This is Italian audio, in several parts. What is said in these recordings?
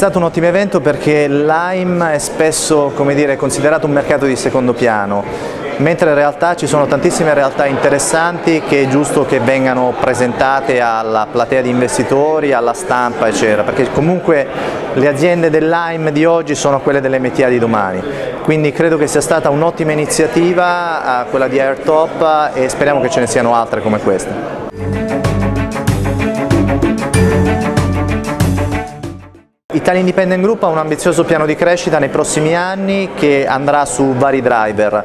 stato un ottimo evento perché Lime è spesso, come dire, considerato un mercato di secondo piano, mentre in realtà ci sono tantissime realtà interessanti che è giusto che vengano presentate alla platea di investitori, alla stampa eccetera, perché comunque le aziende del Lime di oggi sono quelle dell'MTA di domani, quindi credo che sia stata un'ottima iniziativa quella di Airtop e speriamo che ce ne siano altre come questa. Italia Independent Group ha un ambizioso piano di crescita nei prossimi anni che andrà su vari driver.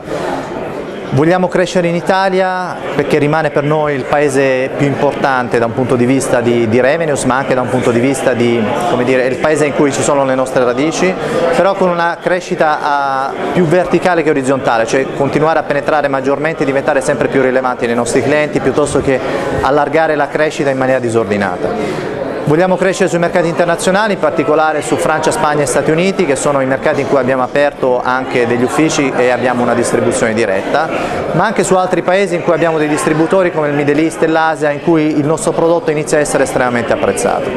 Vogliamo crescere in Italia perché rimane per noi il paese più importante da un punto di vista di revenues, ma anche da un punto di vista di, come dire, il paese in cui ci sono le nostre radici, però con una crescita più verticale che orizzontale, cioè continuare a penetrare maggiormente e diventare sempre più rilevanti nei nostri clienti piuttosto che allargare la crescita in maniera disordinata. Vogliamo crescere sui mercati internazionali, in particolare su Francia, Spagna e Stati Uniti, che sono i mercati in cui abbiamo aperto anche degli uffici e abbiamo una distribuzione diretta, ma anche su altri paesi in cui abbiamo dei distributori come il Middle East e l'Asia, in cui il nostro prodotto inizia a essere estremamente apprezzato.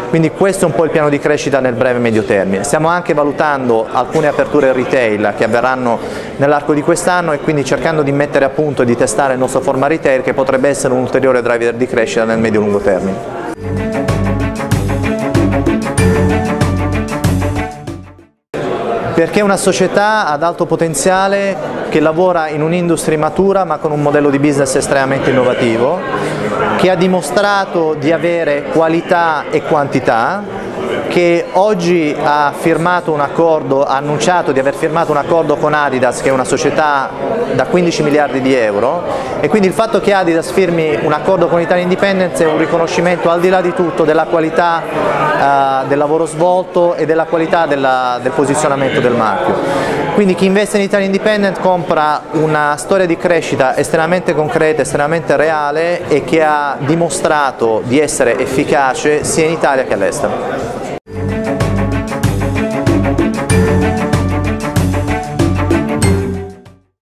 Quindi questo è un po' il piano di crescita nel breve e medio termine. Stiamo anche valutando alcune aperture retail che avverranno nell'arco di quest'anno e quindi cercando di mettere a punto e di testare il nostro format retail che potrebbe essere un ulteriore driver di crescita nel medio-lungo termine. Perché è una società ad alto potenziale che lavora in un'industria matura ma con un modello di business estremamente innovativo, che ha dimostrato di avere qualità e quantità, che oggi ha firmato un accordo, ha annunciato di aver firmato un accordo con Adidas, che è una società da 15 miliardi di euro, e quindi il fatto che Adidas firmi un accordo con Italia Independent è un riconoscimento al di là di tutto della qualità del lavoro svolto e della qualità del posizionamento del marchio. Quindi chi investe in Italia Independent compra una storia di crescita estremamente concreta, estremamente reale e che ha dimostrato di essere efficace sia in Italia che all'estero.